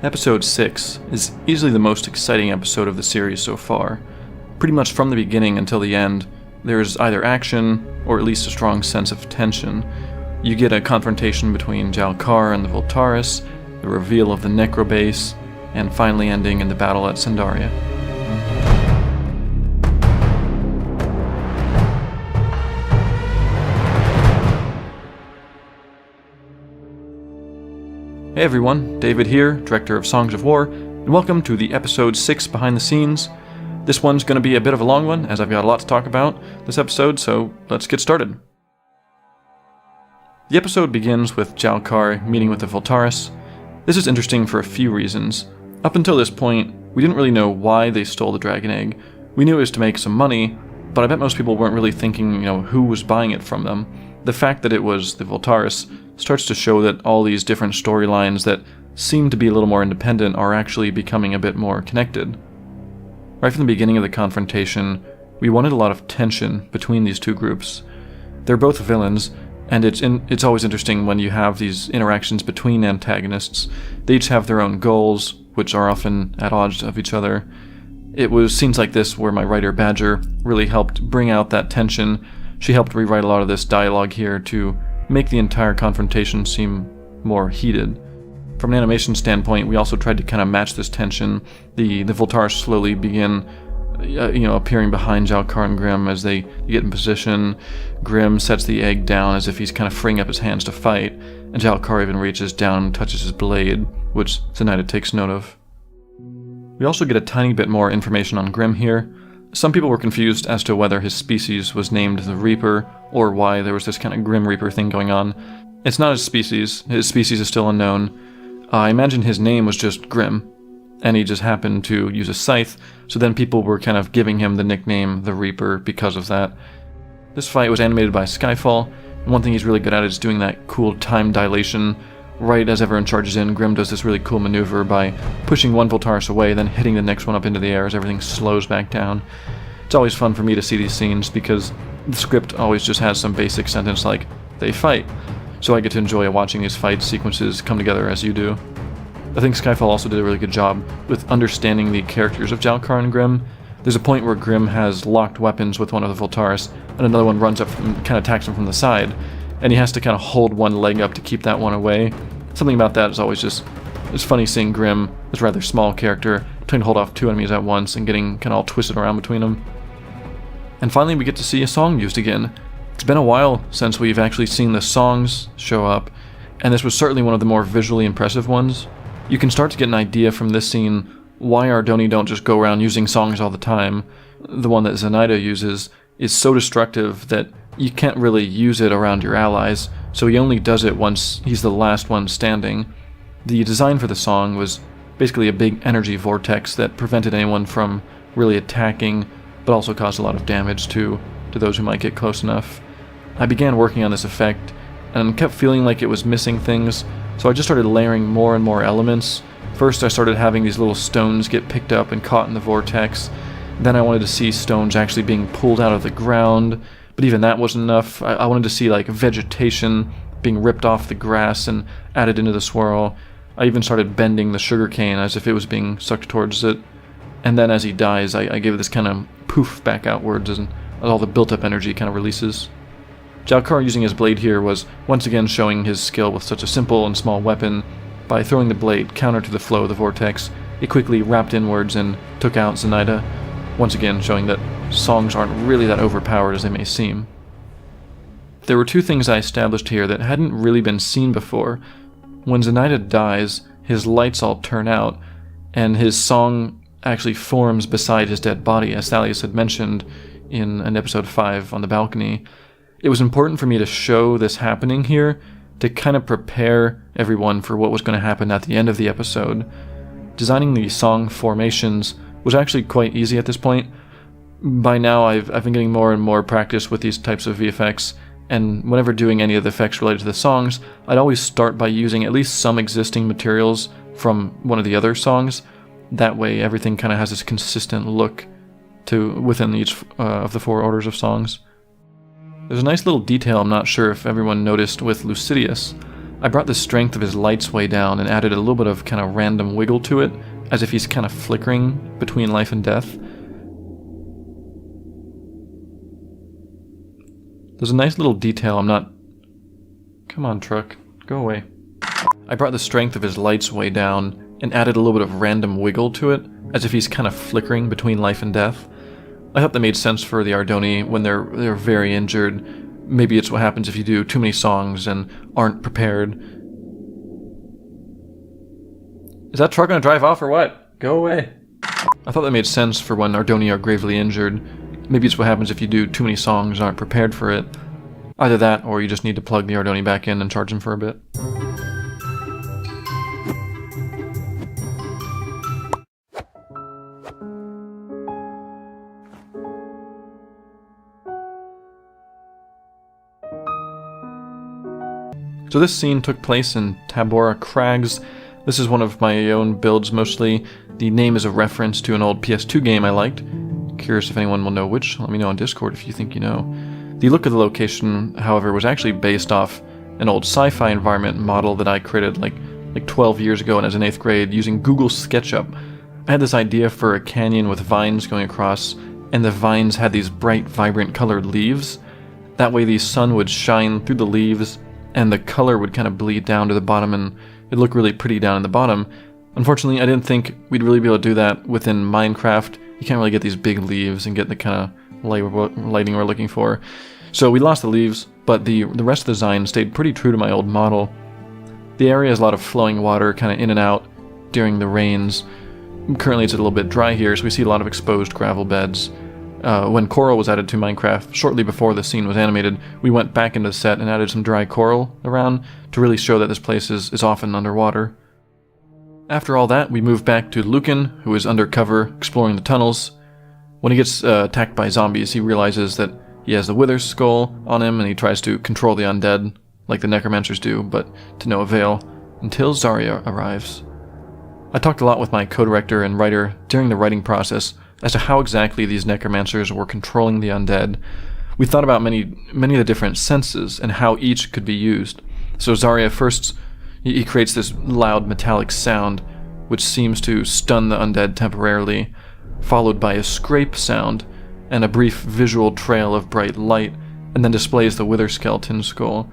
Episode 6 is easily the most exciting episode of the series so far. Pretty much from the beginning until the end, there is either action, or at least a strong sense of tension. You get a confrontation between Jalkar and the Voltaris, the reveal of the Necrobase, and finally ending in the battle at Sandaria. Hey everyone, David here, Director of Songs of War, and welcome to the Episode 6 Behind the Scenes. This one's going to be a bit of a long one, as I've got a lot to talk about this episode, so let's get started. The episode begins with Jalkar meeting with the Voltaris. This is interesting for a few reasons. Up until this point, we didn't really know why they stole the dragon egg. We knew it was to make some money, but I bet most people weren't really thinking, who was buying it from them. The fact that it was the Voltaris starts to show that all these different storylines that seem to be a little more independent are actually becoming a bit more connected. Right from the beginning of the confrontation, we wanted a lot of tension between these two groups. They're both villains, and it's always interesting when you have these interactions between antagonists. They each have their own goals, which are often at odds of each other. It was scenes like this where my writer Badger really helped bring out that tension. She helped rewrite a lot of this dialogue here to make the entire confrontation seem more heated. From an animation standpoint, we also tried to kind of match this tension. The Voltaris slowly begin, appearing behind Jalkar and Grim as they get in position. Grim sets the egg down as if he's kind of freeing up his hands to fight, and Jalkar even reaches down and touches his blade, which Zenaida takes note of. We also get a tiny bit more information on Grim here. Some people were confused as to whether his species was named the Reaper, or why there was this kind of Grim Reaper thing going on. It's not his species is still unknown. I imagine his name was just Grim, and he just happened to use a scythe, so then people were kind of giving him the nickname the Reaper because of that. This fight was animated by Skyfall, and one thing he's really good at is doing that cool time dilation. Right as everyone charges in, Grim does this really cool maneuver by pushing one Voltaris away, then hitting the next one up into the air as everything slows back down. It's always fun for me to see these scenes because the script always just has some basic sentence like, they fight, so I get to enjoy watching these fight sequences come together as you do. I think Skyfall also did a really good job with understanding the characters of Jalkar and Grim. There's a point where Grim has locked weapons with one of the Voltaris, and another one runs up and kind of attacks him from the side, and he has to kind of hold one leg up to keep that one away. Something about that is always it's funny seeing Grim, this rather small character, trying to hold off two enemies at once and getting kind of all twisted around between them. And finally we get to see a song used again. It's been a while since we've actually seen the songs show up, and this was certainly one of the more visually impressive ones. You can start to get an idea from this scene why Ardoni don't just go around using songs all the time. The one that Zenaida uses is so destructive that you can't really use it around your allies, so he only does it once he's the last one standing. The design for the song was basically a big energy vortex that prevented anyone from really attacking, but also caused a lot of damage to those who might get close enough. I began working on this effect, and kept feeling like it was missing things, so I just started layering more and more elements. First I started having these little stones get picked up and caught in the vortex. Then I wanted to see stones actually being pulled out of the ground, but even that wasn't enough. I wanted to see vegetation being ripped off the grass and added into the swirl. I even started bending the sugarcane as if it was being sucked towards it. And then as he dies, I gave it this kind of poof back outwards and all the built up energy kind of releases. Jalkar using his blade here was once again showing his skill with such a simple and small weapon. By throwing the blade counter to the flow of the vortex, it quickly wrapped inwards and took out Zenaida, once again showing that songs aren't really that overpowered as they may seem. There were two things I established here that hadn't really been seen before. When Zenaida dies, his lights all turn out, and his song actually forms beside his dead body, as Thalius had mentioned in an episode 5 on the balcony. It was important for me to show this happening here, to kind of prepare everyone for what was going to happen at the end of the episode. Designing the song formations was actually quite easy at this point. By now I've been getting more and more practice with these types of VFX, and whenever doing any of the effects related to the songs, I'd always start by using at least some existing materials from one of the other songs. That way everything kind of has this consistent look to within each of the 4 orders of songs. There's a nice little detail I'm not sure if everyone noticed with Lucidius. I brought the strength of his lights way down and added a little bit of kind of random wiggle to it, as if he's kind of flickering between life and death. There's a nice little detail I'm not... Come on, truck. Go away. I brought the strength of his lights way down and added a little bit of random wiggle to it, as if he's kind of flickering between life and death. I thought that made sense for the Ardoni when they're very injured. Maybe it's what happens if you do too many songs and aren't prepared. Is that truck gonna drive off or what? Go away. I thought that made sense for when Ardoni are gravely injured. Maybe it's what happens if you do too many songs and aren't prepared for it. Either that, or you just need to plug the Ardoni back in and charge him for a bit. So this scene took place in Tabora Crags. This is one of my own builds mostly. The name is a reference to an old PS2 game I liked. Curious if anyone will know which. Let me know on Discord if you think you know. The look of the location, however, was actually based off an old sci-fi environment model that I created like 12 years ago when I was in 8th grade using Google SketchUp. I had this idea for a canyon with vines going across, and the vines had these bright, vibrant colored leaves. That way the sun would shine through the leaves and the color would kind of bleed down to the bottom and it'd look really pretty down in the bottom. Unfortunately, I didn't think we'd really be able to do that within Minecraft. You can't really get these big leaves and get the kind of lighting we're looking for. So we lost the leaves, but the rest of the design stayed pretty true to my old model. The area has a lot of flowing water kind of in and out during the rains. Currently it's a little bit dry here, so we see a lot of exposed gravel beds. When coral was added to Minecraft, shortly before the scene was animated, we went back into the set and added some dry coral around to really show that this place is often underwater. After all that, we move back to Lucan, who is undercover exploring the tunnels. When he gets attacked by zombies, he realizes that he has the Wither skull on him and he tries to control the undead, like the necromancers do, but to no avail, until Zarya arrives. I talked a lot with my co-director and writer during the writing process as to how exactly these necromancers were controlling the undead. We thought about many of the different senses and how each could be used. So Zarya first, he creates this loud metallic sound which seems to stun the undead temporarily, followed by a scrape sound and a brief visual trail of bright light, and then displays the Wither skeleton skull.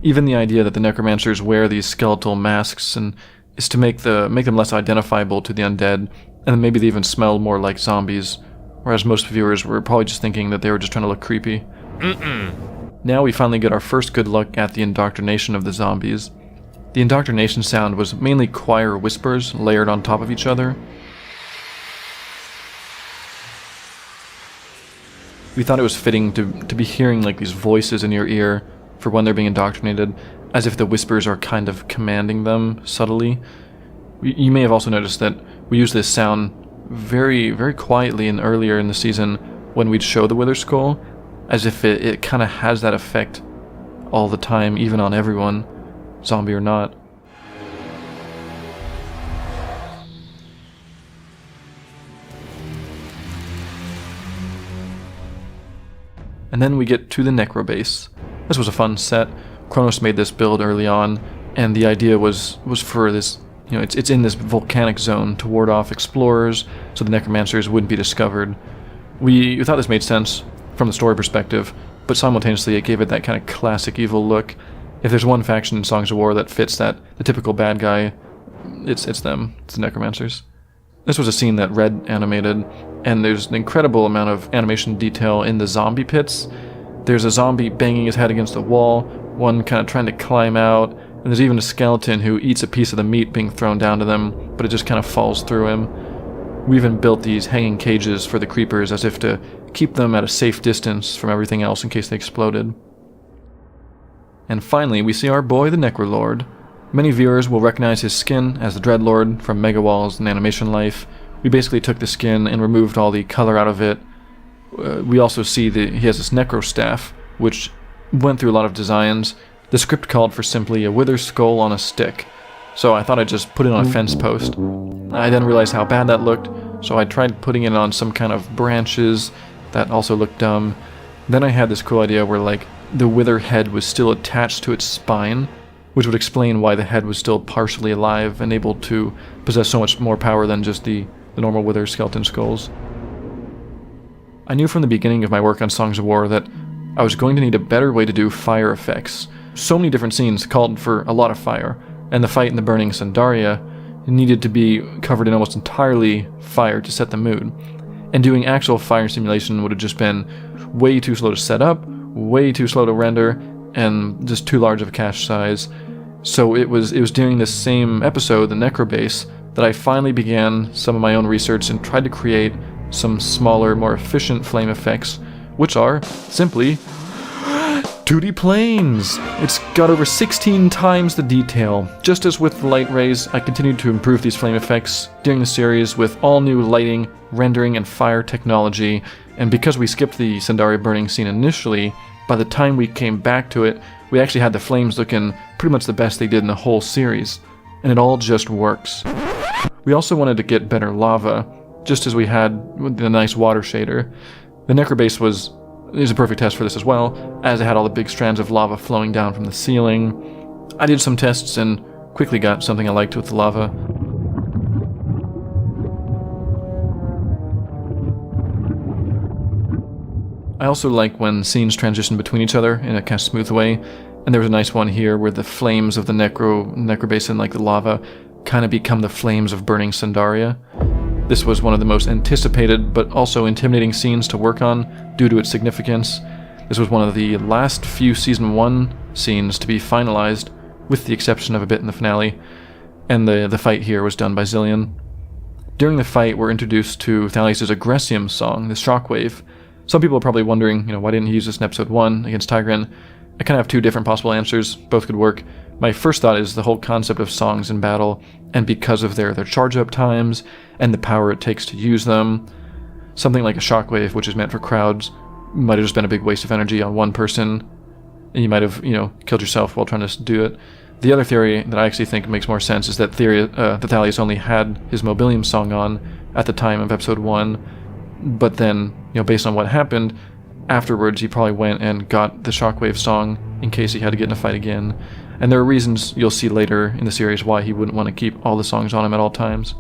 Even the idea that the necromancers wear these skeletal masks and is to make them less identifiable to the undead, and maybe they even smell more like zombies, whereas most viewers were probably just thinking that they were just trying to look creepy. Now we finally get our first good look at the indoctrination of the zombies. The indoctrination sound was mainly choir whispers layered on top of each other. We thought it was fitting to be hearing like these voices in your ear for when they're being indoctrinated, as if the whispers are kind of commanding them subtly. You may have also noticed that we use this sound very, very quietly and earlier in the season when we'd show the Wither skull, as if it kind of has that effect all the time, even on everyone, zombie or not. And then we get to the Necrobase. This was a fun set. Kronos made this build early on, and the idea was for this, it's in this volcanic zone to ward off explorers so the necromancers wouldn't be discovered. We thought this made sense from the story perspective, but simultaneously it gave it that kind of classic evil look. If there's one faction in Songs of War that fits the typical bad guy, it's them. It's the necromancers. This was a scene that Red animated, and there's an incredible amount of animation detail in the zombie pits. There's a zombie banging his head against the wall, one kind of trying to climb out, and there's even a skeleton who eats a piece of the meat being thrown down to them, but it just kind of falls through him. We even built these hanging cages for the creepers as if to keep them at a safe distance from everything else in case they exploded. And finally, we see our boy, the Necrolord. Many viewers will recognize his skin as the Dreadlord from Mega Walls and Animation Life. We basically took the skin and removed all the color out of it. We also see that he has this Necro Staff, which went through a lot of designs. The script called for simply a Wither skull on a stick, so I thought I'd just put it on a fence post. I then realized how bad that looked, so I tried putting it on some kind of branches that also looked dumb. Then I had this cool idea where the Wither head was still attached to its spine, which would explain why the head was still partially alive and able to possess so much more power than just the normal Wither skeleton skulls. I knew from the beginning of my work on Songs of War that I was going to need a better way to do fire effects. So many different scenes called for a lot of fire, and the fight in the burning Sandaria needed to be covered in almost entirely fire to set the mood. And doing actual fire simulation would have just been way too slow to set up, way too slow to render, and just too large of a cache size. So it was during this same episode, the Necrobase, that I finally began some of my own research and tried to create some smaller, more efficient flame effects, which are simply 2D planes! It's got over 16 times the detail. Just as with the light rays, I continued to improve these flame effects during the series with all new lighting, rendering, and fire technology, and because we skipped the Sandaria burning scene initially, by the time we came back to it, we actually had the flames looking pretty much the best they did in the whole series, and it all just works. We also wanted to get better lava, just as we had with the nice water shader. The Necrobase is a perfect test for this as well, as it had all the big strands of lava flowing down from the ceiling. I did some tests and quickly got something I liked with the lava. I also like when scenes transition between each other in a kind of smooth way, and there was a nice one here where the flames of the Necrobase and like the lava kind of become the flames of burning Sandaria. This was one of the most anticipated but also intimidating scenes to work on due to its significance. This was one of the last few Season 1 scenes to be finalized, with the exception of a bit in the finale, and the fight here was done by Zilean. During the fight, we're introduced to Thalios' Aggressium song, the Shockwave. Some people are probably wondering, why didn't he use this in Episode 1 against Tigran? I kind of have two different possible answers, both could work. My first thought is the whole concept of songs in battle, and because of their charge-up times, and the power it takes to use them, something like a shockwave, which is meant for crowds, might have just been a big waste of energy on one person, and you might have, killed yourself while trying to do it. The other theory that I actually think makes more sense is that Thalios only had his Mobilium song on at the time of Episode 1, but then, based on what happened, afterwards he probably went and got the Shockwave song in case he had to get in a fight again. And there are reasons you'll see later in the series why he wouldn't want to keep all the songs on him at all times.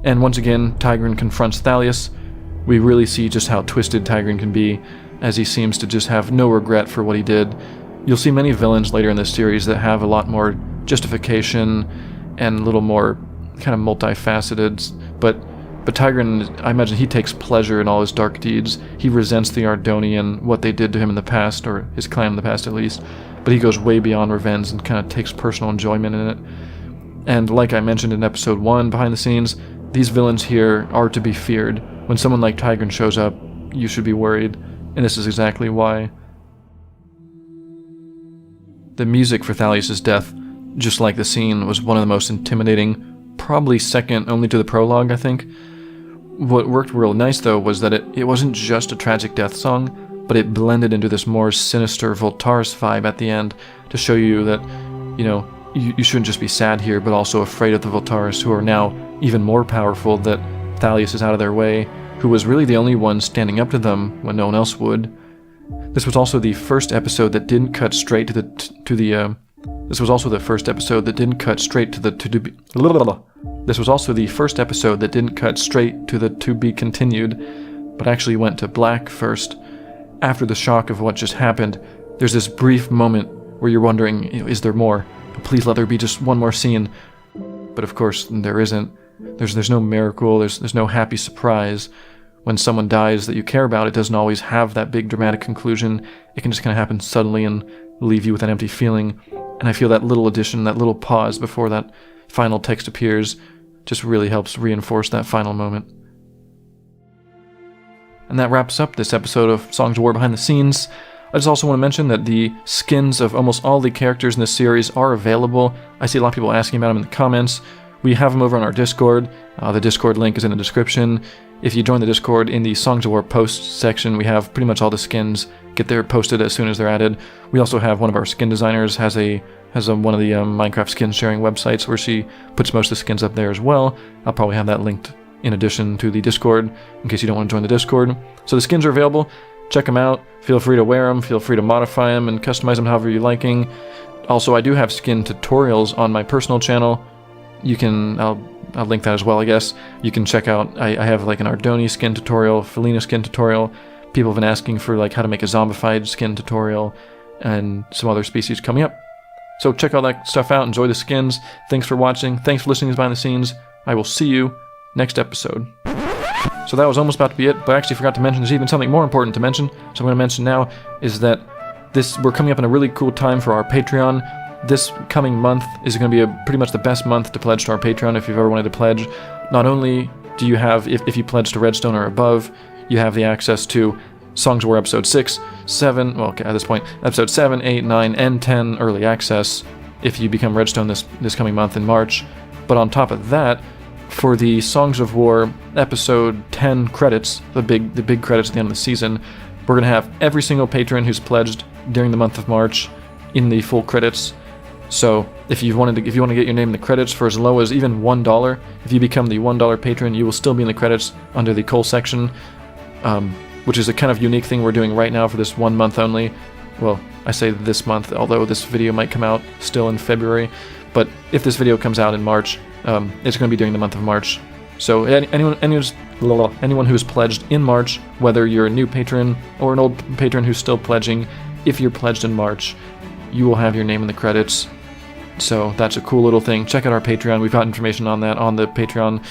And once again, Tigran confronts Thalios. We really see just how twisted Tigran can be, as he seems to just have no regret for what he did. You'll see many villains later in this series that have a lot more justification and a little more kind of multifaceted, but Tigran, I imagine he takes pleasure in all his dark deeds. He resents the Ardoni and what they did to him in the past, or his clan in the past at least, but he goes way beyond revenge and kind of takes personal enjoyment in it. And like I mentioned in Episode 1 behind the scenes, these villains here are to be feared. When someone like Tigran shows up, you should be worried, and this is exactly why. The music for Thalios' death, just like the scene, was one of the most intimidating, probably second only to the prologue, I think. What worked real nice, though, was that it wasn't just a tragic death song, but it blended into this more sinister Voltaris vibe at the end to show you that, you shouldn't just be sad here, but also afraid of the Voltaris, who are now even more powerful, that Thalios is out of their way, who was really the only one standing up to them when no one else would. This was also the first episode that didn't cut straight to the This was also the first episode that didn't cut straight to the to be continued, but actually went to black first. After the shock of what just happened, there's this brief moment where you're wondering, is there more? Please let there be just one more scene. But of course, there isn't. There's no miracle, there's no happy surprise. When someone dies that you care about, it doesn't always have that big dramatic conclusion. It can just kind of happen suddenly and leave you with an empty feeling. And I feel that little addition, that little pause before that final text appears, just really helps reinforce that final moment. And that wraps up this episode of Songs of War Behind the Scenes. I just also want to mention that the skins of almost all the characters in this series are available. I see a lot of people asking about them in the comments. We have them over on our Discord. The Discord link is in the description. If you join the Discord, in the Songs of War posts section, we have pretty much all the skins get there posted as soon as they're added. We also have one of our skin designers has one of the Minecraft skin sharing websites where she puts most of the skins up there as well. I'll probably have that linked in addition to the Discord in case you don't want to join the Discord. So the skins are available. Check them out. Feel free to wear them. Feel free to modify them and customize them however you're liking. Also, I do have skin tutorials on my personal channel. You can, I'll link that as well, I guess. You can check out, I have like an Ardoni skin tutorial, Felina skin tutorial. People have been asking for like how to make a zombified skin tutorial and some other species coming up. So check all that stuff out, enjoy the skins. Thanks for watching, thanks for listening to Behind the Scenes. I will see you next episode. So that was almost about to be it, but I actually forgot to mention there's even something more important to mention, so I'm going to mention now, is that we're coming up in a really cool time for our Patreon. This coming month is going to be pretty much the best month to pledge to our Patreon if you've ever wanted to pledge. Not only do you have, if you pledge to Redstone or above, you have the access to Songs of War Episode 6, 7, well, okay, at this point, Episode 7, 8, 9, and 10 early access if you become Redstone this coming month in March. But on top of that, for the Songs of War Episode 10 credits, the big credits at the end of the season, we're going to have every single patron who's pledged during the month of March in the full credits. So if you want to get your name in the credits for as low as even $1, if you become the $1 patron, you will still be in the credits under the coal section, which is a kind of unique thing we're doing right now for this 1 month only. Well, I say this month, although this video might come out still in February. But if this video comes out in March, it's going to be during the month of March. So anyone who's pledged in March, whether you're a new patron or an old patron who's still pledging, if you're pledged in March, you will have your name in the credits. So that's a cool little thing. Check out our Patreon. We've got information on that on the Patreon.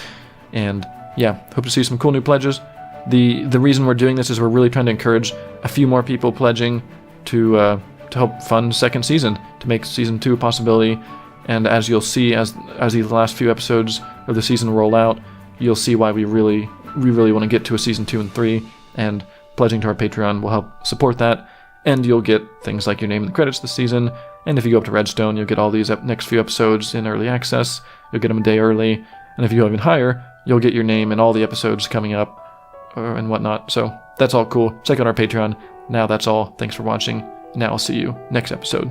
And yeah, hope to see some cool new pledges. The reason we're doing this is we're really trying to encourage a few more people pledging to help fund second season, to make season 2 a possibility. And as you'll see, as these last few episodes of the season roll out, you'll see why we really want to get to a season 2 and 3. And pledging to our Patreon will help support that. And you'll get things like your name in the credits this season. And if you go up to Redstone, you'll get all these next few episodes in early access. You'll get them a day early. And if you go even higher, you'll get your name in all the episodes coming up and whatnot. So that's all cool. Check out our Patreon. Now that's all. Thanks for watching. Now I'll see you next episode.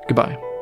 Goodbye.